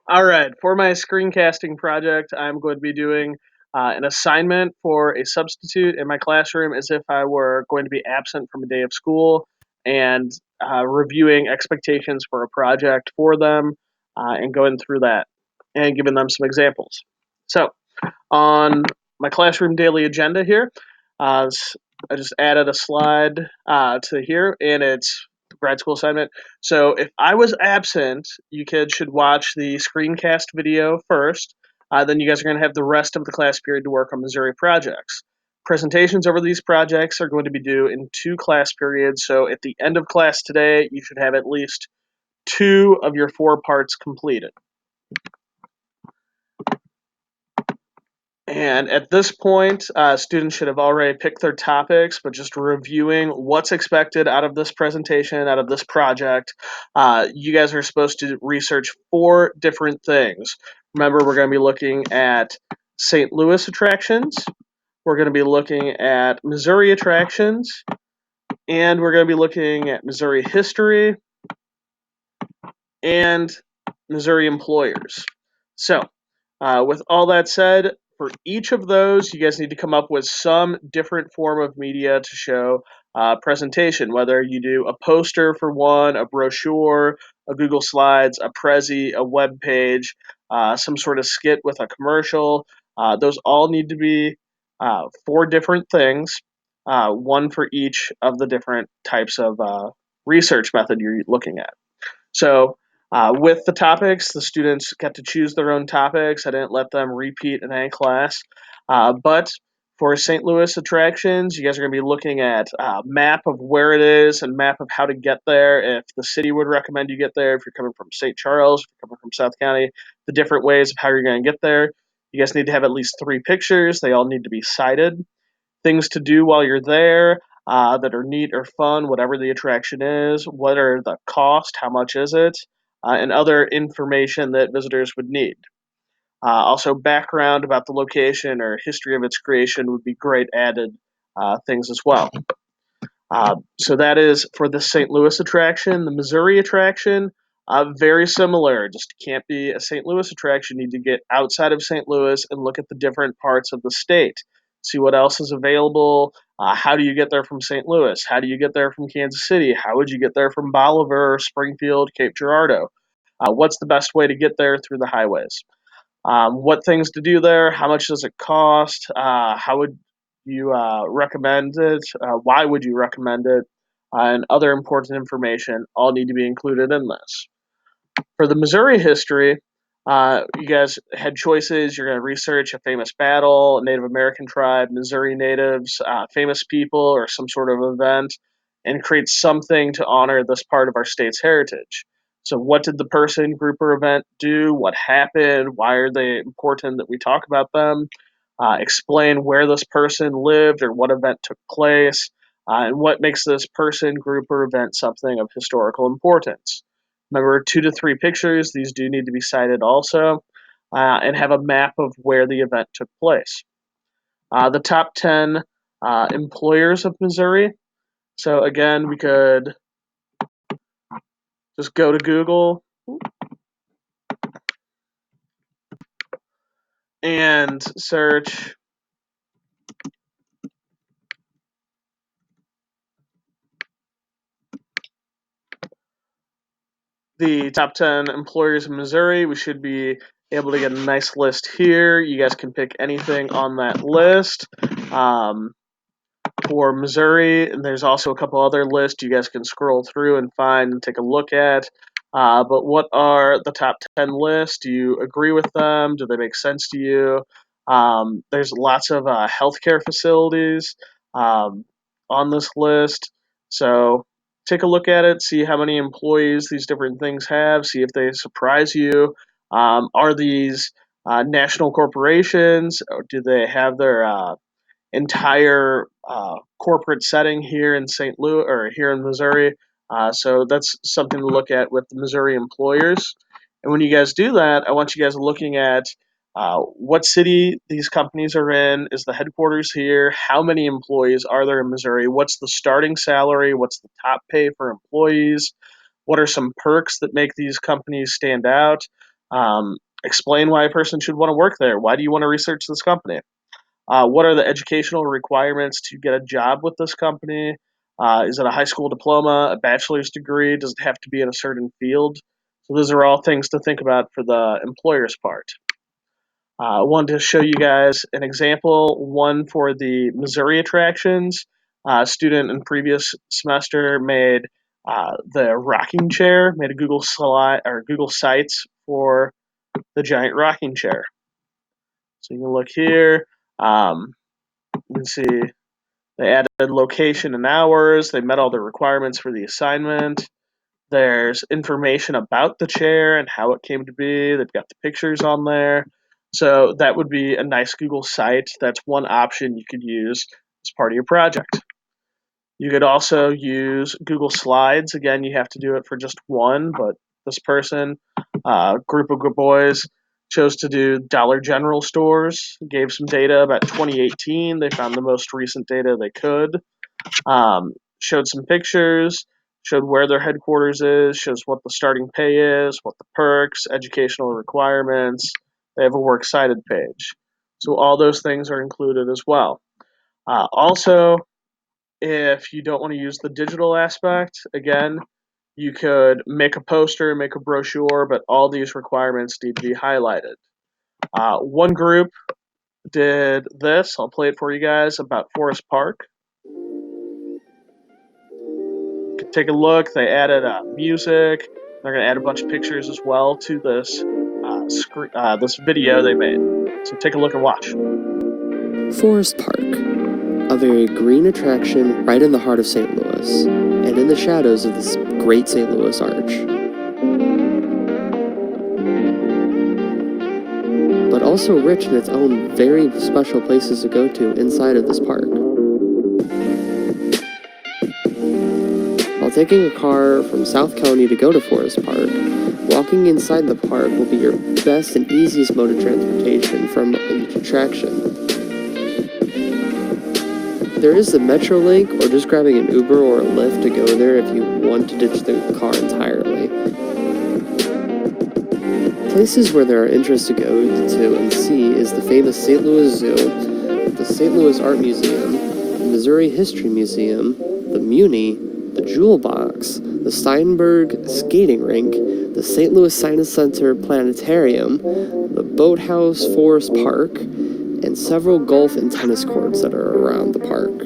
All right, for my screencasting project, I'm going to be doing an assignment for a substitute in my classroom as if I were going to be absent from a day of school and reviewing expectations for a project for them and going through that and giving them some examples. So, on my classroom daily agenda here, uh, I just added a slide to here, and it's grad school assignment. So if I was absent, you kids should watch the screencast video first. Then you guys are going to have the rest of the class period to work on Missouri projects. Presentations over these projects are going to be due in two class periods. So at the end of class today, you should have at least two of your four parts completed. And at this point, students should have already picked their topics, but just reviewing what's expected out of this presentation, out of this project. You guys are supposed to research four different things. Remember, we're going to be looking at St. Louis attractions, we're going to be looking at Missouri attractions, and we're going to be looking at Missouri history and Missouri employers. So, with all that said, for each of those, you guys need to come up with some different form of media to show presentation, whether you do a poster for one, a brochure, a Google Slides, a Prezi, a web page, some sort of skit with a commercial. Those all need to be four different things, one for each of the different types of research method you're looking at. So, with the topics, the students get to choose their own topics. I didn't let them repeat in any class. But for St. Louis attractions, you guys are going to be looking at a map of where it is and map of how to get there. If the city would recommend you get there, if you're coming from St. Charles, if you're coming from South County, the different ways of how you're going to get there. You guys need to have at least three pictures. They all need to be cited. Things to do while you're there that are neat or fun, whatever the attraction is. What are the cost? How much is it? And other information that visitors would need. Also, background about the location or history of its creation would be great added things as well. So that is for the St. Louis attraction. The Missouri attraction, very similar. Just can't be a St. Louis attraction. You need to get outside of St. Louis and look at the different parts of the state. See what else is available. How do you get there from St. Louis? How do you get there from Kansas City? How would you get there from Bolivar, Springfield, Cape Girardeau? What's the best way to get there through the highways? What things to do there? How much does it cost? How would you recommend it? Why would you recommend it? And other important information all need to be included in this. For the Missouri history, you guys had choices. You're going to research a famous battle, a Native American tribe, Missouri natives, famous people, or some sort of event, and create something to honor this part of our state's heritage. So, what did the person, group, or event do? What happened? Why are they important that we talk about them? Explain where this person lived or what event took place, and what makes this person, group, or event something of historical importance. Remember, two to three pictures. These do need to be cited also, and have a map of where the event took place. The top 10 employers of Missouri. So, again, we could just go to Google and search the top 10 employers in Missouri. We should be able to get a nice list here. You guys can pick anything on that list. For Missouri, and there's also a couple other lists you guys can scroll through and find and take a look at. But what are the top 10 lists? Do you agree with them? Do they make sense to you? There's lots of healthcare facilities on this list. So take a look at it, see how many employees these different things have, see if they surprise you. Are these national corporations? Or do they have their entire corporate setting here in St. Louis or here in Missouri? So that's something to look at with the Missouri employers. And when you guys do that, I want you guys looking at what city these companies are in. Is the headquarters here? How many employees are there in Missouri? What's the starting salary? What's the top pay for employees? What are some perks that make these companies stand out? Explain why a person should want to work there. Why do you want to research this company? What are the educational requirements to get a job with this company? Is it a high school diploma, a bachelor's degree? Does it have to be in a certain field? So those are all things to think about for the employer's part. I wanted to show you guys an example, one for the Missouri attractions. A student in previous semester made the rocking chair, made a Google slide or Google Sites for the giant rocking chair. So you can look here. You can see they added location and hours. They met all the requirements for the assignment. There's information about the chair and how it came to be. They've got the pictures on there. So that would be a nice Google site. That's one option you could use as part of your project. You could also use Google Slides. Again, you have to do it for just one, but this person, group of good boys, chose to do Dollar General stores, gave some data about 2018. They found the most recent data they could. Showed some pictures, showed where their headquarters is, shows what the starting pay is, what the perks, educational requirements. They have a works cited page. So all those things are included as well. Also, if you don't want to use the digital aspect, again, you could make a poster, make a brochure, but all these requirements need to be highlighted. One group did this. I'll play it for you guys about Forest Park. Take a look. They added music. They're going to add a bunch of pictures as well to this this video they made. So take a look and watch. Forest Park, a very green attraction right in the heart of St. Louis, and in the shadows of this great St. Louis Arch. But also rich in its own very special places to go to inside of this park. While taking a car from South County to go to Forest Park, walking inside the park will be your best and easiest mode of transportation from each attraction. There is the Metrolink, or just grabbing an Uber or a Lyft to go there if you want to ditch the car entirely. Places where there are interests to go to and see is the famous St. Louis Zoo, the St. Louis Art Museum, the Missouri History Museum, the Muni, the Jewel Box, the Steinberg Skating Rink, the St. Louis Science Center Planetarium, the Boathouse Forest Park, and several golf and tennis courts that are around the park.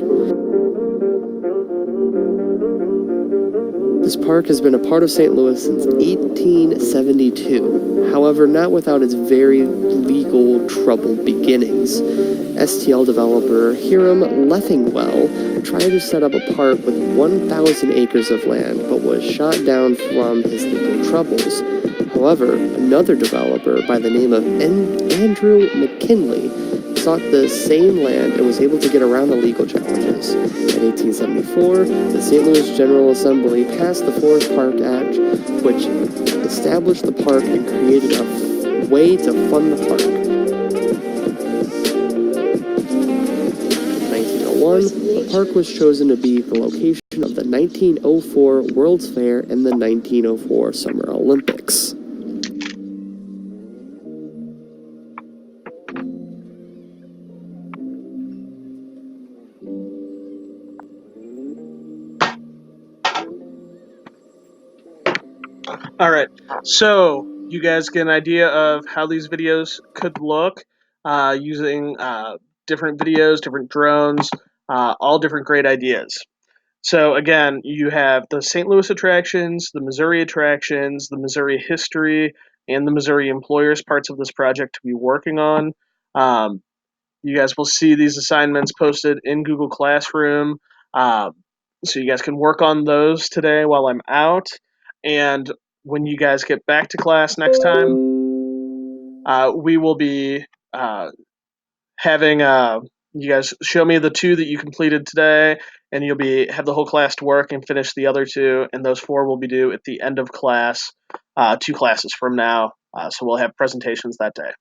This park has been a part of St. Louis since 1872, however not without its very legal troubled beginnings. STL developer Hiram Leffingwell tried to set up a park with 1,000 acres of land, but was shot down from his legal troubles. However, another developer by the name of Andrew McKinley sought the same land and was able to get around the legal challenges. In 1874, the St. Louis General Assembly passed the Forest Park Act, which established the park and created a way to fund the park. In 1901, the park was chosen to be the location of the 1904 World's Fair and the 1904 Summer Olympics. All right, so you guys get an idea of how these videos could look using different videos, different drones, all different great ideas. So again, you have the St. Louis attractions, the Missouri attractions, the Missouri history, and the Missouri employers parts of this project to be working on. You guys will see these assignments posted in Google Classroom. So you guys can work on those today while I'm out. And when you guys get back to class next time, we will be having you guys show me the two that you completed today, and you'll be have the whole class to work and finish the other two, and those four will be due at the end of class, 2 classes from now. So we'll have presentations that day.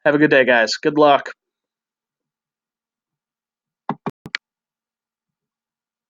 Have a good day, guys. Good luck.